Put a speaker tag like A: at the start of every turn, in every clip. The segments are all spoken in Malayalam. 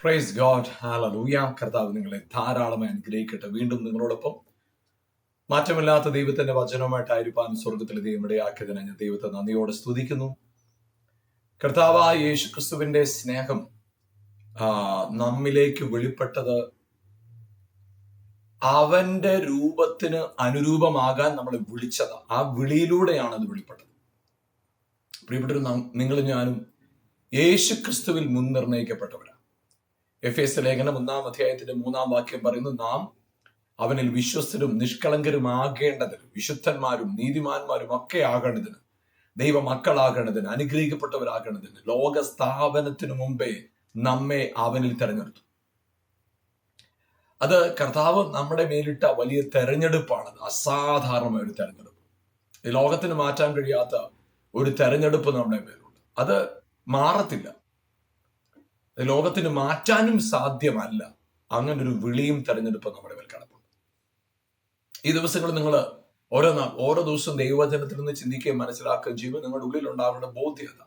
A: Price God, hallelujah. കർത്താവ് നിങ്ങളെ ധാരാളമായി അനുഗ്രഹിക്കട്ടെ. വീണ്ടും നിങ്ങളോടൊപ്പം മാറ്റമില്ലാത്ത ദൈവത്തിന്റെ വചനവുമായിട്ടായിരിക്കാൻ സ്വർഗത്തിലെ ദൈവം ഇടയാക്കിയതിനെ ഞാൻ ദൈവത്തെ നന്ദിയോടെ സ്തുതിക്കുന്നു. കർത്താവായ യേശു ക്രിസ്തുവിന്റെ സ്നേഹം നമ്മിലേക്ക് വെളിപ്പെട്ടത് അവന്റെ രൂപത്തിന് അനുരൂപമാകാൻ നമ്മളെ വിളിച്ചത്. ആ വിളിയിലൂടെയാണ് അത് വെളിപ്പെട്ടത്. പ്രിയപ്പെട്ട നിങ്ങളും ഞാനും യേശു ക്രിസ്തുവിൽ മുൻനിർണയിക്കപ്പെട്ടവരാണ്. എഫേസ്യ ലേഖനം 1-ാം അധ്യായത്തിന്റെ 3-ാം വാക്യം പറയുന്നു, നാം അവനിൽ വിശ്വസ്തരും നിഷ്കളങ്കരുമാകേണ്ടതിന്, വിശുദ്ധന്മാരും നീതിമാന്മാരും ഒക്കെ ആകേണ്ടതിന്, ദൈവ മക്കളാകേണ്ടതിന്, അനുഗ്രഹിക്കപ്പെട്ടവരാകേണ്ടതിന് ലോക സ്ഥാപനത്തിനു മുമ്പേ നമ്മെ അവനിൽ തെരഞ്ഞെടുത്തു. അത് കർത്താവ് നമ്മുടെ മേലിട്ട വലിയ തെരഞ്ഞെടുപ്പാണ്. അസാധാരണമായ ഒരു തെരഞ്ഞെടുപ്പ്. ഈ ലോകത്തിന് മാറ്റാൻ കഴിയാത്ത ഒരു തെരഞ്ഞെടുപ്പ് നമ്മുടെ മേലുണ്ട്. അത് മാറത്തില്ല. ലോകത്തിന് മാറ്റാനും സാധ്യമല്ല. അങ്ങനൊരു വിളിയും തെരഞ്ഞെടുപ്പ് നമ്മുടെ മേൽ കിടപ്പുണ്ട്. ഈ ദിവസങ്ങളിൽ നിങ്ങൾ ഓരോ ദിവസവും ദൈവവചനത്തിൽ നിന്ന് ചിന്തിക്കുകയും മനസ്സിലാക്കുകയും ചെയ്യുമ്പോൾ നിങ്ങളുടെ ഉള്ളിൽ ഉണ്ടാവേണ്ട ബോധ്യത,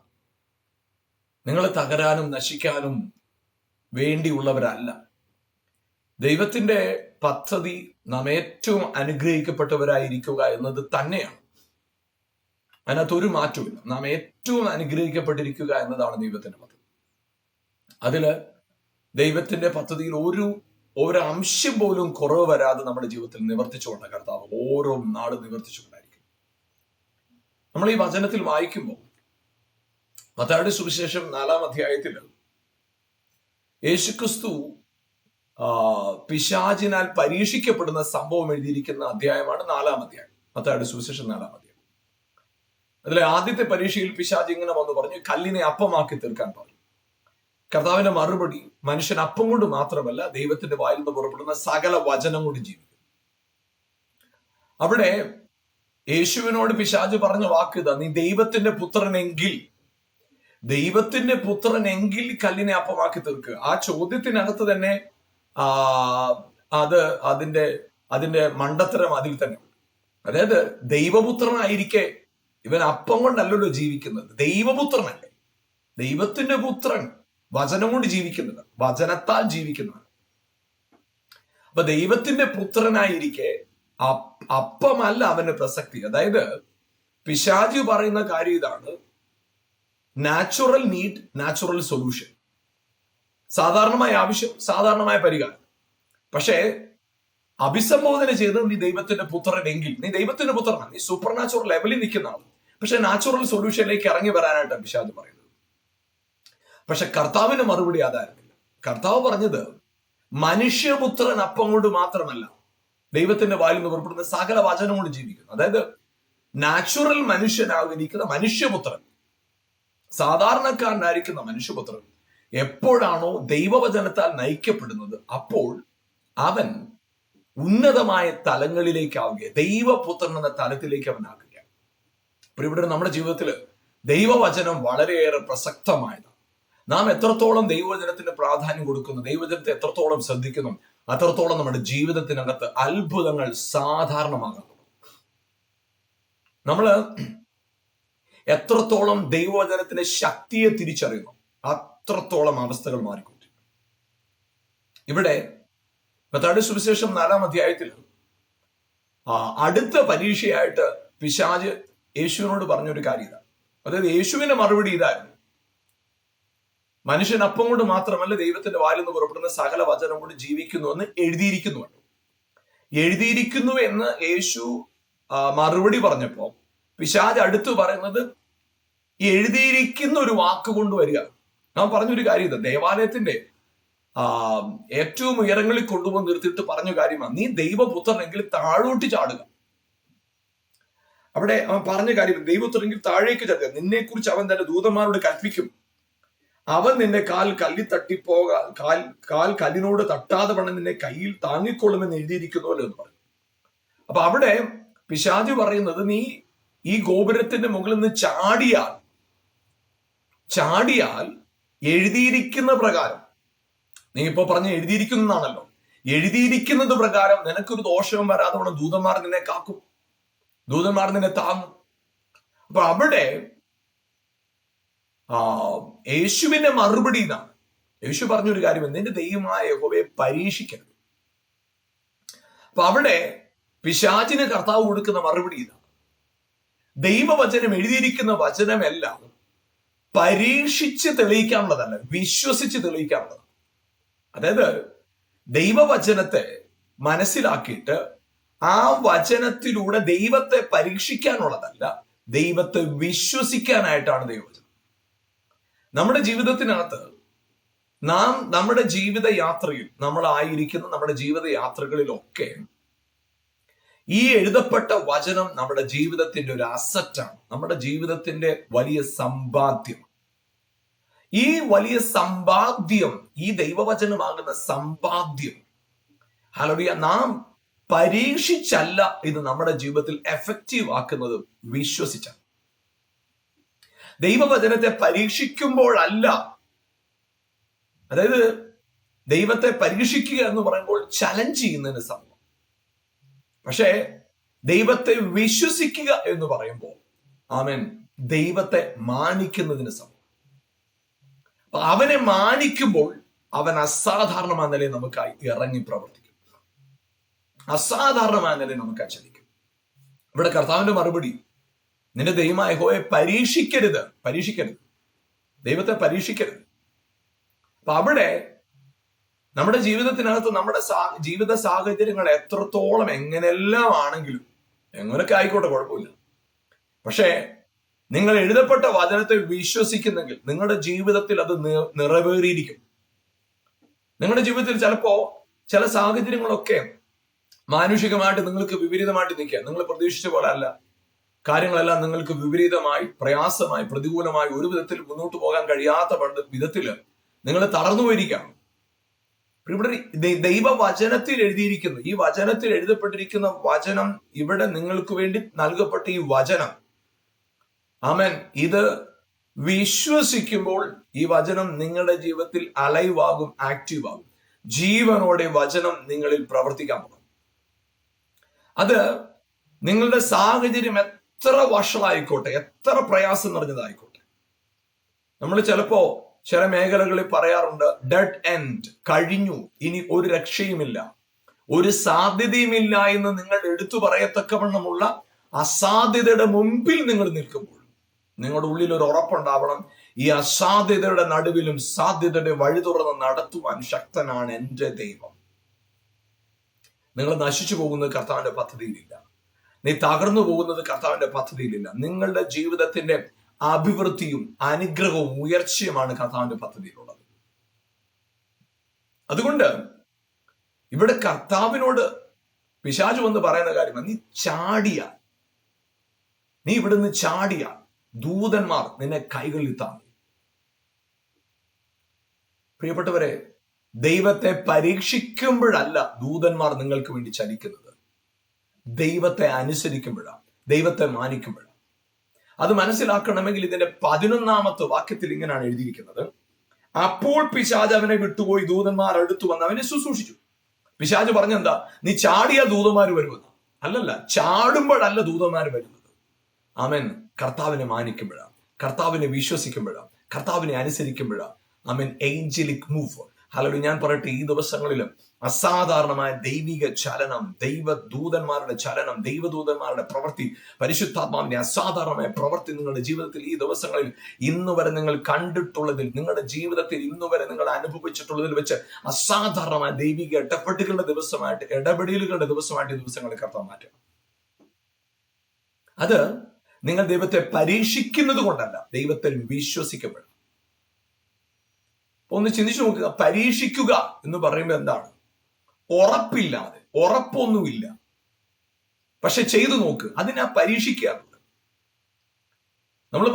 A: നിങ്ങൾ തകരാനും നശിക്കാനും വേണ്ടിയുള്ളവരല്ല. ദൈവത്തിന്റെ പദ്ധതി നാം ഏറ്റവും അനുഗ്രഹിക്കപ്പെട്ടവരായിരിക്കുക എന്നത് തന്നെയാണ്. അതിനകത്തൊരു മാറ്റമില്ല. നാം ഏറ്റവും അനുഗ്രഹിക്കപ്പെട്ടിരിക്കുക എന്നതാണ് ദൈവത്തിന്റെ പദ്ധതി. അതില് ദൈവത്തിന്റെ പദ്ധതിയിൽ ഒരു അംശം പോലും കുറവ് വരാതെ നമ്മുടെ ജീവിതത്തിൽ നിവർത്തിച്ചുകൊണ്ട് കർത്താവ് ഓരോ നാളും നിവർത്തിച്ചുകൊണ്ടായിരിക്കും. നമ്മൾ ഈ വചനത്തിൽ വായിക്കുമ്പോൾ മത്തായിയുടെ സുവിശേഷം 4-ാം അധ്യായത്തിൽ യേശുക്രിസ്തു പിശാചിനാൽ പരീക്ഷിക്കപ്പെടുന്ന സംഭവം എഴുതിയിരിക്കുന്ന അധ്യായമാണ് 4-ാം അധ്യായം. മത്തായിയുടെ സുവിശേഷം 4-ാം അധ്യായം. അതിലെ ആദ്യത്തെ പരീക്ഷയിൽ പിശാച് ഇങ്ങനെ വന്നു പറഞ്ഞു, കല്ലിനെ അപ്പമാക്കി തീർക്കാൻ പറഞ്ഞു. കർത്താവിന്റെ മറുപടി, മനുഷ്യൻ അപ്പം കൊണ്ട് മാത്രമല്ല ദൈവത്തിന്റെ വായിൽ നിന്ന് പുറപ്പെടുന്ന സകല വചനം കൊണ്ട് ജീവിക്കും. അവിടെ യേശുവിനോട് പിശാച് പറഞ്ഞ വാക്ക് ഇതാ, നീ ദൈവത്തിന്റെ പുത്രനെങ്കിൽ കല്ലിനെ അപ്പമാക്കി തീർക്കുക. ആ ചോദ്യത്തിനകത്ത് തന്നെ അതിന്റെ മണ്ടത്തരം അതിൽ തന്നെ. അതായത് ദൈവപുത്രനായിരിക്കെ ഇവൻ അപ്പം കൊണ്ടല്ലല്ലോ ജീവിക്കുന്നത്, ദൈവപുത്രനല്ലേ, ദൈവത്തിന്റെ പുത്രൻ വചനം കൊണ്ട് ജീവിക്കുന്നത്, വചനത്താൽ ജീവിക്കുന്നത്. അപ്പൊ ദൈവത്തിന്റെ പുത്രനായിരിക്കെ അപ്പമല്ല അവന്റെ പ്രസക്തി. അതായത് പിശാചി പറയുന്ന കാര്യം ഇതാണ്, നാച്ചുറൽ നീഡ്, നാച്ചുറൽ സൊല്യൂഷൻ. സാധാരണമായ ആവശ്യം, സാധാരണമായ പരിഹാരം. പക്ഷേ അഭിസംബോധന ചെയ്ത് നീ ദൈവത്തിന്റെ പുത്രനെങ്കിൽ, നീ ദൈവത്തിന്റെ പുത്രനാണ്, നീ സൂപ്പർ നാച്ചുറൽ ലെവലിൽ നിൽക്കുന്നതാണ്. പക്ഷെ നാച്ചുറൽ സൊല്യൂഷനിലേക്ക് ഇറങ്ങി വരാനായിട്ട് പിശാച് പറയുന്നത്. പക്ഷെ കർത്താവിന്റെ മറുപടി അതായിരുന്നില്ല. കർത്താവ് പറഞ്ഞത്, മനുഷ്യപുത്രൻ അപ്പം കൊണ്ട് മാത്രമല്ല ദൈവത്തിന്റെ വായിൽ നിന്ന് പുറപ്പെടുന്ന സകല വചനം കൊണ്ട് ജീവിക്കുന്നു. അതായത് നാച്ചുറൽ മനുഷ്യനായിരിക്കുന്ന മനുഷ്യപുത്രൻ, സാധാരണക്കാരനായിരിക്കുന്ന മനുഷ്യപുത്രൻ എപ്പോഴാണോ ദൈവവചനത്താൽ നയിക്കപ്പെടുന്നത്, അപ്പോൾ അവൻ ഉന്നതമായ തലങ്ങളിലേക്കാവുക, ദൈവപുത്രൻ എന്ന തലത്തിലേക്ക് അവൻ ആകുക. ഇവിടെ നമ്മുടെ ജീവിതത്തിൽ ദൈവവചനം വളരെയേറെ പ്രസക്തമായതാണ്. നാം എത്രത്തോളം ദൈവവചനത്തിന് പ്രാധാന്യം കൊടുക്കുന്നു, ദൈവവചനത്തെ എത്രത്തോളം ശ്രദ്ധിക്കുന്നു, അത്രത്തോളം നമ്മുടെ ജീവിതത്തിനകത്ത് അത്ഭുതങ്ങൾ സാധാരണമാകുന്നു. നമ്മൾ എത്രത്തോളം ദൈവവചനത്തിന്റെ ശക്തിയെ തിരിച്ചറിയുന്നു, അത്രത്തോളം അവസ്ഥകൾ മാറിക്കൊണ്ടിരിക്കും. ഇവിടെ മത്തായിയുടെ സുവിശേഷം 4-ാം അധ്യായത്തിൽ അടുത്ത പരീക്ഷയായിട്ട് പിശാച് യേശുവിനോട് പറഞ്ഞൊരു കാര്യം ഇതാണ്. അതായത് യേശുവിന്റെ മറുപടി ഇതായിരുന്നു, മനുഷ്യൻ അപ്പം കൊണ്ട് മാത്രമല്ല ദൈവത്തിന്റെ വായിൽ നിന്ന് പുറപ്പെടുന്ന സകല വചനം കൊണ്ട് ജീവിക്കുന്നു എന്ന് എഴുതിയിരിക്കുന്നു എന്ന് യേശു മറുപടി പറഞ്ഞപ്പോ പിശാച് അടുത്ത് പറയുന്നത്, എഴുതിയിരിക്കുന്ന ഒരു വാക്ക് കൊണ്ട് വരിക. നാം പറഞ്ഞൊരു കാര്യം ഇത്, ദേവാലയത്തിന്റെ ഏറ്റവും ഉയരങ്ങളിൽ കൊണ്ടുപോയി നിർത്തിയിട്ട് പറഞ്ഞ കാര്യമാണ്, നീ ദൈവപുത്രനെങ്കിൽ താഴോട്ട് ചാടുക. അവിടെ അവൻ പറഞ്ഞ കാര്യം, ദൈവപുത്രനെങ്കിൽ താഴേക്ക് ചാടുക, നിന്നെ കുറിച്ച് അവൻ തന്റെ ദൂതന്മാരോട് കൽപ്പിക്കും, അവൻ നിന്റെ കാൽ കല്ലിനോട് തട്ടാതെ പണം നിന്നെ കയ്യിൽ താങ്ങിക്കൊള്ളുമെന്ന് എഴുതിയിരിക്കുന്നുവല്ലോ എന്ന് പറഞ്ഞു. അപ്പൊ അവിടെ പിശാച് പറയുന്നത്, നീ ഈ ഗോപുരത്തിന്റെ മുകളിൽ നിന്ന് ചാടിയാൽ എഴുതിയിരിക്കുന്ന പ്രകാരം, നീ ഇപ്പൊ പറഞ്ഞ എഴുതിയിരിക്കുന്നതാണല്ലോ, എഴുതിയിരിക്കുന്നത് പ്രകാരം നിനക്കൊരു ദോഷവും വരാതെ വേണം ദൂതന്മാർ നിന്നെ കാക്കും, ദൂതന്മാർ നിന്നെ താങ്ങും. അപ്പൊ അവിടെ യേശുവിന്റെ മറുപടി ഇതാണ്, യേശു പറഞ്ഞൊരു കാര്യം, നിന്റെ ദൈവമായ യഹോവയെ പരീക്ഷിക്കരുത്. അപ്പൊ അവിടെ പിശാചിന് കർത്താവ് കൊടുക്കുന്ന മറുപടി ഇതാണ്: ദൈവവചനം, എഴുതിയിരിക്കുന്ന വചനമെല്ലാം പരീക്ഷിച്ച് തെളിയിക്കാനുള്ളതല്ല, വിശ്വസിച്ച് തെളിയിക്കാനുള്ളതാണ്. അതായത് ദൈവവചനത്തെ മനസ്സിലാക്കിയിട്ട് ആ വചനത്തിലൂടെ ദൈവത്തെ പരീക്ഷിക്കാനുള്ളതല്ല, ദൈവത്തെ വിശ്വസിക്കാനായിട്ടാണ് ദൈവവചനം. നമ്മുടെ ജീവിതത്തിനകത്ത് നാം നമ്മുടെ ജീവിത യാത്രയിൽ, നമ്മളായിരിക്കുന്ന നമ്മുടെ ജീവിത യാത്രകളിലൊക്കെ ഈ എഴുതപ്പെട്ട വചനം നമ്മുടെ ജീവിതത്തിന്റെ ഒരു അസറ്റാണ്, നമ്മുടെ ജീവിതത്തിന്റെ വലിയ സമ്പാദ്യം. ഈ വലിയ സമ്പാദ്യം, ഈ ദൈവവചനമാകുന്ന സമ്പാദ്യം, ഹല്ലേലൂയ, നാം പരീക്ഷിച്ചല്ല ഇത് നമ്മുടെ ജീവിതത്തിൽ എഫക്റ്റീവ് ആക്കുന്നത്, വിശ്വസിച്ചാണ്. ദൈവവചനത്തെ പരീക്ഷിക്കുമ്പോഴല്ല, അതായത് ദൈവത്തെ പരീക്ഷിക്കുക എന്ന് പറയുമ്പോൾ ചലഞ്ച് ചെയ്യുന്നതിന് സമയം. പക്ഷേ ദൈവത്തെ വിശ്വസിക്കുക എന്ന് പറയുമ്പോൾ, ആമേൻ, ദൈവത്തെ മാനിക്കുന്നതിന് സമയം. അവനെ മാനിക്കുമ്പോൾ അവൻ അസാധാരണമായ നിലയിൽ നമുക്കായി ഇറങ്ങി പ്രവർത്തിക്കും, അസാധാരണമായ നിലയിൽ നമുക്കായി ചലിക്കും. ഇവിടെ കർത്താവിന്റെ മറുപടി, നിന്റെ ദൈവമായ യഹോവയെ പരീക്ഷിക്കരുത്, ദൈവത്തെ പരീക്ഷിക്കരുത്. അപ്പൊ അവിടെ നമ്മുടെ ജീവിതത്തിനകത്ത് നമ്മുടെ ജീവിത സാഹചര്യങ്ങൾ എത്രത്തോളം എങ്ങനെയെല്ലാം ആണെങ്കിലും, എങ്ങനെയൊക്കെ ആയിക്കോട്ടെ, കുഴപ്പമില്ല. പക്ഷേ നിങ്ങൾ എഴുതപ്പെട്ട വചനത്തെ വിശ്വസിക്കുന്നെങ്കിൽ നിങ്ങളുടെ ജീവിതത്തിൽ അത് നിറവേറിയിരിക്കും. നിങ്ങളുടെ ജീവിതത്തിൽ ചിലപ്പോ ചില സാഹചര്യങ്ങളൊക്കെ മാനുഷികമായിട്ട് നിങ്ങൾക്ക് വിപരീതമായിട്ട് നിൽക്കുക, നിങ്ങൾ പ്രതീക്ഷിച്ച പോലെ അല്ല, കാര്യങ്ങളെല്ലാം നിങ്ങൾക്ക് വിപരീതമായി, പ്രയാസമായി, പ്രതികൂലമായി, ഒരു വിധത്തിൽ മുന്നോട്ട് പോകാൻ കഴിയാത്ത വിധത്തിൽ നിങ്ങൾ തളർന്നു പോയിരിക്കുകയാണ്. ഇവിടെ ദൈവവചനത്തിൽ എഴുതിയിരിക്കുന്നു, ഈ വചനത്തിൽ എഴുതപ്പെട്ടിരിക്കുന്ന വചനം, ഇവിടെ നിങ്ങൾക്ക് വേണ്ടി നൽകപ്പെട്ട ഈ വചനം, ആമേൻ, ഇത് വിശ്വസിക്കുമ്പോൾ ഈ വചനം നിങ്ങളുടെ ജീവിതത്തിൽ അലൈവ് ആകും, ആക്റ്റീവ് ആകും. ജീവനോടെ വചനം നിങ്ങളിൽ പ്രവർത്തിക്കാൻ പോകും. അത് നിങ്ങളുടെ സാഹചര്യം എത്ര വഷളായിക്കോട്ടെ, എത്ര പ്രയാസം നിറഞ്ഞതായിക്കോട്ടെ. നമ്മൾ ചിലപ്പോ ചില മേഖലകളിൽ പറയാറുണ്ട്, ഡെഡ് എൻഡ്, കഴിഞ്ഞു, ഇനി ഒരു രക്ഷയുമില്ല, ഒരു സാധ്യതയുമില്ല എന്ന് നിങ്ങൾ എടുത്തു പറയത്തക്കവണ്ണമുള്ള അസാധ്യതയുടെ മുമ്പിൽ നിങ്ങൾ നിൽക്കുമ്പോൾ നിങ്ങളുടെ ഉള്ളിൽ ഒരു ഉറപ്പുണ്ടാവണം, ഈ അസാധ്യതയുടെ നടുവിലും സാധ്യതയുടെ വഴി തുറന്ന് നടത്തുവാൻ ശക്തനാണ് എൻ്റെ ദൈവം. നിങ്ങൾ നശിച്ചു പോകുന്നത് കർത്താവിന്റെ പദ്ധതിയിലില്ല, നീ തകർന്നു പോകുന്നത് കർത്താവിന്റെ പദ്ധതിയിലില്ല. നിങ്ങളുടെ ജീവിതത്തിന്റെ അഭിവൃദ്ധിയും അനുഗ്രഹവും ഉയർച്ചയുമാണ് കർത്താവിന്റെ പദ്ധതിയിലുള്ളത്. അതുകൊണ്ട് ഇവിടെ കർത്താവിനോട് പിശാച് വന്ന് പറയുന്ന കാര്യം, നീ ഇവിടുന്ന് ചാടിയാൽ ദൂതന്മാർ നിന്നെ കൈകളിൽ താങ്ങി. പ്രിയപ്പെട്ടവരെ, ദൈവത്തെ പരീക്ഷിക്കുമ്പോഴല്ല ദൂതന്മാർ നിങ്ങൾക്ക് വേണ്ടി ചലിക്കുന്നത്, ദൈവത്തെ അനുസരിക്കുമ്പോഴാണ്, ദൈവത്തെ മാനിക്കുമ്പോഴാണ്. അത് മനസ്സിലാക്കണമെങ്കിൽ ഇതിന്റെ 11ാമത്തെ വാക്യത്തിൽ ഇങ്ങനെയാണ് എഴുതിയിരിക്കുന്നത്: അപ്പോൾ പിശാച് അവനെ വിട്ടുപോയി ദൂതന്മാർ അടുത്തു വന്ന് അവനെ ശുശ്രൂഷിച്ചു. പിശാച് പറഞ്ഞെന്താ? നീ ചാടിയ ദൂതന്മാർ വരുമെന്ന്. അല്ലല്ല, ചാടുമ്പോഴല്ല ദൂതന്മാർ വരുന്നത്. ആമേൻ. കർത്താവിനെ മാനിക്കുമ്പോഴാണ്, കർത്താവിനെ വിശ്വസിക്കുമ്പോഴാണ്, കർത്താവിനെ അനുസരിക്കുമ്പോഴാണ്. ആമേൻ. Angelic move. ഹല്ലേലൂയ. ഞാൻ പറയട്ടെ, ഈ ദിവസങ്ങളിലും അസാധാരണമായ ദൈവിക ചലനം, ദൈവദൂതന്മാരുടെ ചലനം, ദൈവദൂതന്മാരുടെ പ്രവൃത്തി, പരിശുദ്ധാത്മാവിന്റെ അസാധാരണമായ പ്രവൃത്തി നിങ്ങളുടെ ജീവിതത്തിൽ ഈ ദിവസങ്ങളിൽ ഇന്നു വരെ നിങ്ങൾ കണ്ടിട്ടുള്ളതിൽ, നിങ്ങളുടെ ജീവിതത്തിൽ ഇന്നു വരെ നിങ്ങൾ അനുഭവിച്ചിട്ടുള്ളതിൽ വെച്ച് അസാധാരണമായ ദൈവിക ഇടപെടലുകളുടെ ദിവസമായിട്ട് ഈ ദിവസങ്ങളിൽ കർത്താവ് മാറ്റുക. അത് നിങ്ങൾ ദൈവത്തെ പരീക്ഷിക്കുന്നത് കൊണ്ടല്ല, ദൈവത്തെ വിശ്വസിക്കപ്പെടും. ഒന്ന് ചിന്തിച്ചു നോക്കുക, പരീക്ഷിക്കുക എന്ന് പറയുമ്പോൾ എന്താണ്? ഉറപ്പില്ലാതെ, ഉറപ്പൊന്നുമില്ല, പക്ഷെ ചെയ്തു നോക്ക്, അതിനാ പരീക്ഷിക്കാറുണ്ട്. നമ്മൾ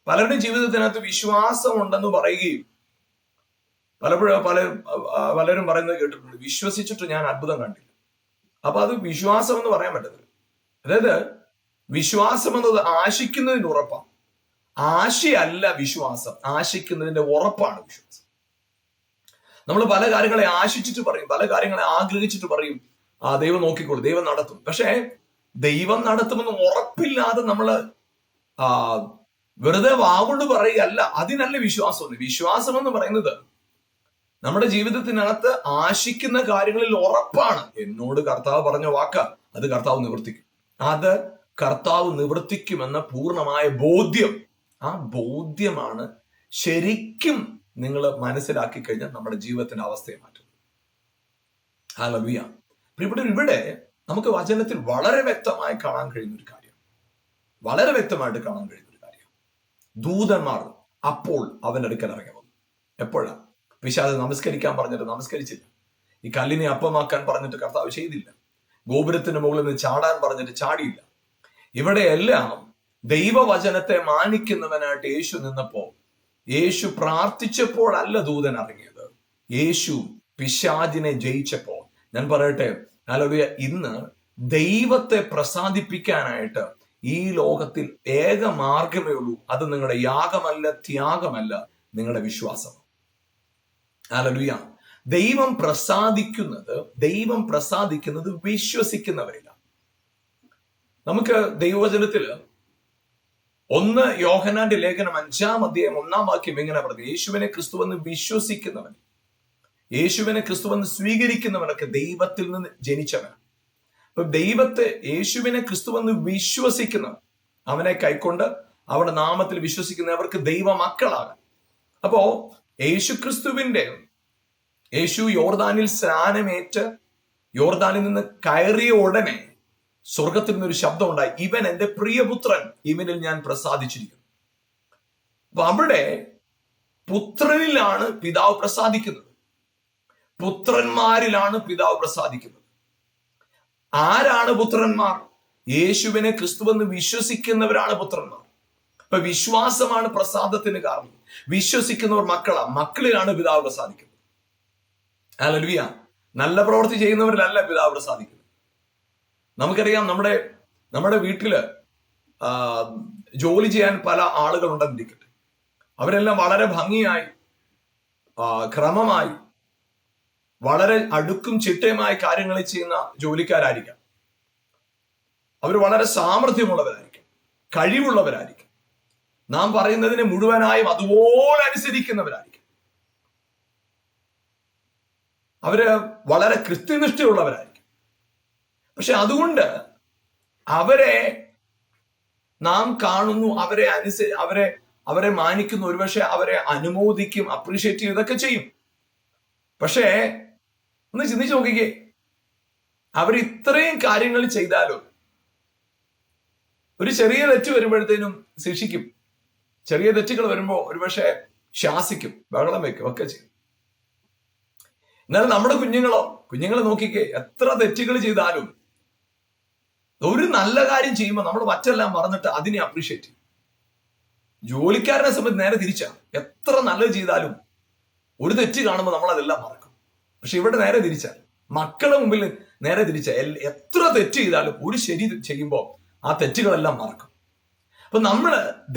A: പലരുടെയും ജീവിതത്തിനകത്ത് വിശ്വാസം ഉണ്ടെന്ന് പറയുകയും പലരും പറയുന്നത് കേട്ടിട്ടുണ്ട്, വിശ്വസിച്ചിട്ട് ഞാൻ അത്ഭുതം കണ്ടില്ല. അപ്പൊ അത് വിശ്വാസം എന്ന് പറയാൻ പറ്റത്തില്ല. അതായത് വിശ്വാസം എന്നത് ആശിക്കുന്നതിന്റെ ഉറപ്പാണ്, ആശയല്ല വിശ്വാസം, ആശിക്കുന്നതിന്റെ ഉറപ്പാണ് വിശ്വാസം. നമ്മൾ പല കാര്യങ്ങളെ ആശിച്ചിട്ട് പറയും, പല കാര്യങ്ങളെ ആഗ്രഹിച്ചിട്ട് പറയും, ദൈവം നോക്കിക്കോളും, ദൈവം നടത്തും. പക്ഷേ ദൈവം നടത്തുമെന്ന് ഉറപ്പില്ലാതെ നമ്മൾ വെറുതെ വാവുകൊണ്ട് പറയുകയല്ല. അതിനല്ല വിശ്വാസം. വിശ്വാസം എന്ന് പറയുന്നത് നമ്മുടെ ജീവിതത്തിനകത്ത് ആശിക്കുന്ന കാര്യങ്ങളിൽ ഉറപ്പാണ്. എന്നോട് കർത്താവ് പറഞ്ഞ വാക്ക് അത് കർത്താവ് നിവർത്തിക്കും, അത് കർത്താവ് നിവർത്തിക്കുമെന്ന പൂർണ്ണമായ ബോധ്യം. ആ ബോധ്യമാണ് ശരിക്കും നിങ്ങൾ മനസ്സിലാക്കി കഴിഞ്ഞാൽ നമ്മുടെ ജീവിതത്തിന്റെ അവസ്ഥയെ മാറ്റും. ഹല്ലേലൂയ. ഇവിടെ നമുക്ക് വചനത്തിൽ വളരെ വ്യക്തമായി കാണാൻ കഴിയുന്ന ഒരു കാര്യം, വളരെ വ്യക്തമായിട്ട് കാണാൻ കഴിയുന്ന ഒരു കാര്യം, ദൂതന്മാർ അപ്പോൾ അവന്റെ അടുക്കൽ ഇറങ്ങി വന്നു. എപ്പോഴാ? പിശാച് നമസ്കരിക്കാൻ പറഞ്ഞിട്ട് നമസ്കരിച്ചില്ല. ഈ കല്ലിനെ അപ്പമാക്കാൻ പറഞ്ഞിട്ട് കർത്താവ് ചെയ്തില്ല. ഗോപുരത്തിന് മുകളിൽ നിന്ന് ചാടാൻ പറഞ്ഞിട്ട് ചാടിയില്ല. ഇവിടെയെല്ലാം ദൈവവചനത്തെ മാനിക്കുന്നവനായിട്ട് യേശു നിന്നപ്പോ, യേശു പ്രാർത്ഥിച്ചപ്പോഴല്ല ദൂതൻ ഇറങ്ങിയത്, യേശു പിശാചിനെ ജയിച്ചപ്പോൾ. ഞാൻ പറയട്ടെ, ഹല്ലേലൂയ, ഇന്ന് ദൈവത്തെ പ്രസാദിപ്പിക്കാനായിട്ട് ഈ ലോകത്തിൽ ഏക മാർഗമേ ഉള്ളൂ. അത് നിങ്ങളുടെ യാഗമല്ല, ത്യാഗമല്ല, നിങ്ങളുടെ വിശ്വാസം. ഹല്ലേലൂയ. ദൈവം പ്രസാദിക്കുന്നത് വിശ്വസിക്കുന്നവരില്ല. നമുക്ക് ദൈവവചനത്തില് 1 യോഹന്നാന്റെ ലേഖനം 5-ാം അധ്യായം 1-ാം വാക്യം ഇങ്ങനെ പറഞ്ഞു: യേശുവിനെ ക്രിസ്തുവെന്ന് വിശ്വസിക്കുന്നവൻ, യേശുവിനെ ക്രിസ്തുവെന്ന് സ്വീകരിക്കുന്നവനൊക്കെ ദൈവത്തിൽ നിന്ന് ജനിച്ചവനാണ്. അപ്പൊ യേശുവിനെ ക്രിസ്തുവെന്ന് വിശ്വസിക്കുന്നവൻ, അവനെ കൈക്കൊണ്ട് അവരുടെ നാമത്തിൽ വിശ്വസിക്കുന്നവർക്ക് ദൈവ മക്കളാകാം. അപ്പോ യേശു യോർദാനിൽ സ്നാനമേറ്റ് യോർദാനിൽ നിന്ന് കയറിയ ഉടനെ സ്വർഗത്തിൽ നിന്നൊരു ശബ്ദം ഉണ്ടായി: ഇവൻ എന്റെ പ്രിയപുത്രൻ, ഇവനിൽ ഞാൻ പ്രസാദിച്ചിരിക്കുന്നു. അപ്പൊ അവിടെ പുത്രനിലാണ് പിതാവ് പ്രസാദിക്കുന്നത്, പുത്രന്മാരിലാണ് പിതാവ് പ്രസാദിക്കുന്നത്. ആരാണ് പുത്രന്മാർ? യേശുവിനെ ക്രിസ്തുവെന്ന് വിശ്വസിക്കുന്നവരാണ് പുത്രന്മാർ. ഇപ്പൊ വിശ്വാസമാണ് പ്രസാദത്തിന് കാരണം. വിശ്വസിക്കുന്നവർ മക്കളിലാണ് പിതാവ് പ്രസാദിക്കുന്നത്. ഹല്ലേലൂയ. നല്ല പ്രവൃത്തി ചെയ്യുന്നവരിലല്ല പിതാവ് പ്രസാദിക്കുന്നത്. നമുക്കറിയാം, നമ്മുടെ വീട്ടില് ജോലി ചെയ്യാൻ പല ആളുകൾ ഉണ്ടെന്നിരിക്കട്ടെ. അവരെല്ലാം വളരെ ഭംഗിയായി, ക്രമമായി, വളരെ അടുക്കും ചിട്ടയുമായ കാര്യങ്ങൾ ചെയ്യുന്ന ജോലിക്കാരായിരിക്കാം. അവർ വളരെ സാമർഥ്യമുള്ളവരായിരിക്കും, കഴിവുള്ളവരായിരിക്കും, നാം പറയുന്നതിനെ മുഴുവനായും അതുപോലെ അനുസരിക്കുന്നവരായിരിക്കും. അവര് വളരെ കൃത്യനിഷ്ഠയുള്ളവരായിരിക്കും. പക്ഷെ അതുകൊണ്ട് അവരെ നാം കാണുന്നു, അവരെ മാനിക്കുന്നു, ഒരുപക്ഷെ അവരെ അനുമോദിക്കും, അപ്രീഷിയേറ്റ് ചെയ്യും, ഇതൊക്കെ ചെയ്യും. പക്ഷേ ഒന്ന് ചിന്തിച്ചു നോക്കിക്കേ, അവർ ഇത്രയും കാര്യങ്ങൾ ചെയ്താലും ഒരു ചെറിയ തെറ്റ് വരുമ്പോഴത്തേനും ശിക്ഷിക്കും. ചെറിയ തെറ്റുകൾ വരുമ്പോ ഒരുപക്ഷെ ശാസിക്കും, ബഹളം വെക്കും, ഒക്കെ ചെയ്യും. എന്നാൽ നമ്മുടെ കുഞ്ഞുങ്ങളെ നോക്കിക്കേ, എത്ര തെറ്റുകൾ ചെയ്താലും ഒരു നല്ല കാര്യം ചെയ്യുമ്പോൾ നമ്മൾ മറ്റെല്ലാം മറന്നിട്ട് അതിനെ അപ്രീഷിയേറ്റ് ചെയ്യും. ജോലിക്കാരനെ സംബന്ധിച്ച് നേരെ തിരിച്ചാണ്. എത്ര നല്ലത് ചെയ്താലും ഒരു തെറ്റ് കാണുമ്പോൾ നമ്മൾ അതെല്ലാം മറക്കും. പക്ഷെ ഇവിടെ നേരെ തിരിച്ചാൽ, മക്കളുടെ മുമ്പിൽ നേരെ തിരിച്ച, എത്ര തെറ്റ് ചെയ്താലും ഒരു ശരി ചെയ്യുമ്പോൾ ആ തെറ്റുകളെല്ലാം മറക്കും. അപ്പൊ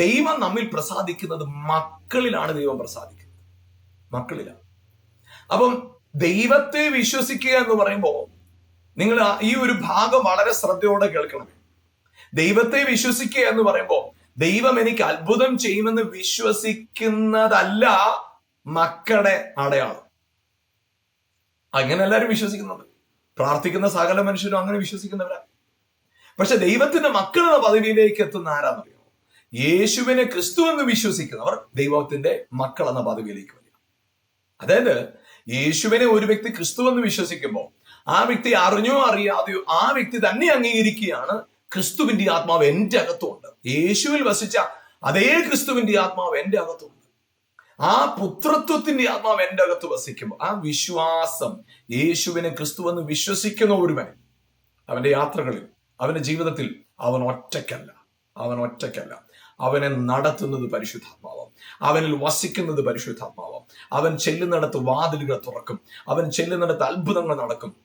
A: ദൈവം നമ്മിൽ പ്രസാദിക്കുന്നത് മക്കളിലാണ്. ദൈവം പ്രസാദിക്കുന്നത് മക്കളിലാണ്. അപ്പം ദൈവത്തെ വിശ്വസിക്കുക എന്ന് പറയുമ്പോൾ നിങ്ങൾ ഈ ഒരു ഭാഗം വളരെ ശ്രദ്ധയോടെ കേൾക്കണം. ദൈവത്തെ വിശ്വസിക്കുക എന്ന് പറയുമ്പോൾ ദൈവം എനിക്ക് അത്ഭുതം ചെയ്യുമെന്ന് വിശ്വസിക്കുന്നതല്ല മക്കളുടെ അടയാളം. അങ്ങനെ എല്ലാവരും വിശ്വസിക്കുന്നുണ്ട്. പ്രാർത്ഥിക്കുന്ന സകല മനുഷ്യരും അങ്ങനെ വിശ്വസിക്കുന്നവരാ. പക്ഷെ ദൈവത്തിന്റെ മക്കൾ എന്ന പദവിയിലേക്ക് എത്തുന്ന ആരാന്നറിയോ? യേശുവിനെ ക്രിസ്തു എന്ന് വിശ്വസിക്കുന്നവർ ദൈവത്തിന്റെ മക്കൾ എന്ന പദവിയിലേക്ക് വരിക. അതായത് യേശുവിനെ ഒരു വ്യക്തി ക്രിസ്തു എന്ന് വിശ്വസിക്കുമ്പോൾ ആ വ്യക്തി അറിഞ്ഞോ അറിയാതെയോ ആ വ്യക്തി തന്നെ അംഗീകരിക്കുകയാണ്, ക്രിസ്തുവിന്റെ ആത്മാവ് എന്റെ അകത്തുണ്ട്. യേശുവിൽ വസിച്ച അതേ ക്രിസ്തുവിന്റെ ആത്മാവ് എന്റെ അകത്തുണ്ട്. ആ പുത്രത്വത്തിന്റെ ആത്മാവ് എന്റെ അകത്ത് വസിക്കുമ്പോൾ ആ വിശ്വാസം, യേശുവിനെ ക്രിസ്തുവെന്ന് വിശ്വസിക്കുന്ന ഒരുവൻ അവന്റെ യാത്രകളിൽ, അവന്റെ ജീവിതത്തിൽ അവൻ ഒറ്റയ്ക്കല്ല. അവനെ നടത്തുന്നത് പരിശുദ്ധാത്മാവാം. അവനിൽ വസിക്കുന്നത് പരിശുദ്ധാത്മാവാം. അവൻ ചെല്ലുന്നിടത്ത് വാതിലുകൾ തുറക്കും. അവൻ ചെല്ലുന്നിടത്ത് അത്ഭുതങ്ങൾ നടക്കും.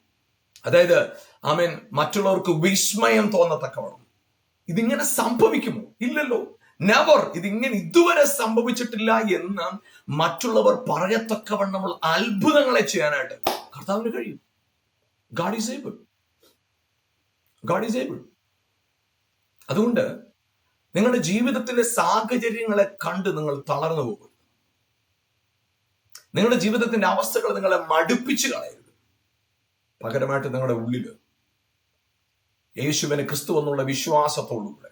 A: അതായത് ആമേൻ, മറ്റുള്ളവർക്ക് വിസ്മയം തോന്നത്തക്കവണ്ണം. ഇതിങ്ങനെ സംഭവിക്കുമോ? ഇല്ലല്ലോ, നെവർ. ഇതുവരെ സംഭവിച്ചിട്ടില്ല എന്ന് മറ്റുള്ളവർ പറയത്തക്കവണ്ണമുള്ള അത്ഭുതങ്ങളെ ചെയ്യാനായിട്ട് കർത്താവിന് കഴിയും. God is able. അതുകൊണ്ട് നിങ്ങളുടെ ജീവിതത്തിലെ സാഹചര്യങ്ങളെ കണ്ട് നിങ്ങൾ തളർന്നു പോകും. നിങ്ങളുടെ ജീവിതത്തിന്റെ അവസ്ഥകൾ നിങ്ങളെ മടുപ്പിച്ച് കളയരുത്. പകരമായിട്ട് നിങ്ങളുടെ ഉള്ളിൽ യേശുവിനെ ക്രിസ്തു എന്നുള്ള വിശ്വാസത്തോടുകൂടെ,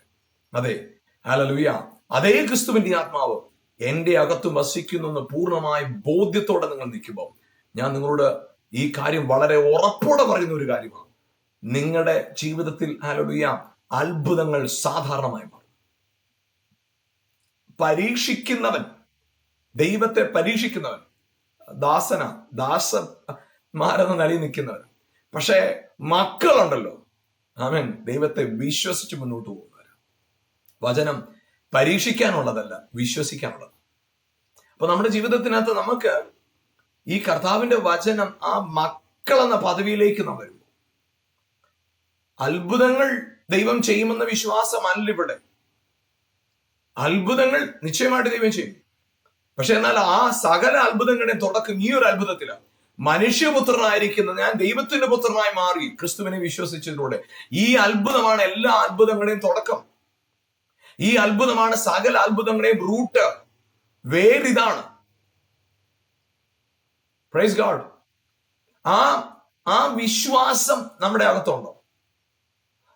A: അതെ ഹല്ലേലൂയ, അതേ ക്രിസ്തുവിന്റെ ആത്മാവ് എന്റെ അകത്ത് വസിക്കുന്നു എന്ന് പൂർണ്ണമായ ബോധ്യത്തോടെ നിങ്ങൾ നിൽക്കുമ്പോൾ, ഞാൻ നിങ്ങളോട് ഈ കാര്യം വളരെ ഉറപ്പോടെ പറയുന്ന ഒരു കാര്യമാണ്. നിങ്ങളുടെ ജീവിതത്തിൽ ഹല്ലേലൂയ അത്ഭുതങ്ങൾ സാധാരണമായി മാറും. പരീക്ഷിക്കുന്നവൻ, ദൈവത്തെ പരീക്ഷിക്കുന്നവൻ ദാസന്മാരെന്ന നിലയിൽ നിൽക്കുന്നവൻ. പക്ഷേ മക്കളുണ്ടല്ലോ, ആമേൻ, ദൈവത്തെ വിശ്വസിച്ച് മുന്നോട്ട് പോകുന്നവരാ. വചനം പരീക്ഷിക്കാനുള്ളതല്ല, വിശ്വസിക്കാനുള്ളത്. അപ്പൊ നമ്മുടെ ജീവിതത്തിനകത്ത് നമുക്ക് ഈ കർത്താവിന്റെ വചനം ആ മക്കളെന്ന പദവിയിലേക്ക് നാം വരുമ്പോൾ, അത്ഭുതങ്ങൾ ദൈവം ചെയ്യുമെന്ന വിശ്വാസമല്ല ഇവിടെ. അത്ഭുതങ്ങൾ നിശ്ചയമായിട്ട് ദൈവം ചെയ്യും. പക്ഷെ എന്നാൽ ആ സകല അത്ഭുതങ്ങളുടെ തുടക്കം ഈ ഒരു അത്ഭുതത്തിലാണ്. മനുഷ്യപുത്രനായിരിക്കുന്ന ഞാൻ ദൈവത്തിന്റെ പുത്രനായി മാറി ക്രിസ്തുവിനെ വിശ്വസിച്ചതിലൂടെ. ഈ അത്ഭുതമാണ് എല്ലാ അത്ഭുതങ്ങളുടെയും തുടക്കം. ഈ അത്ഭുതമാണ് സകല അത്ഭുതങ്ങളുടെയും റൂട്ട്, വേരിതാണ്. Praise God. ആ വിശ്വാസം നമ്മുടെ അകത്തുണ്ടോ?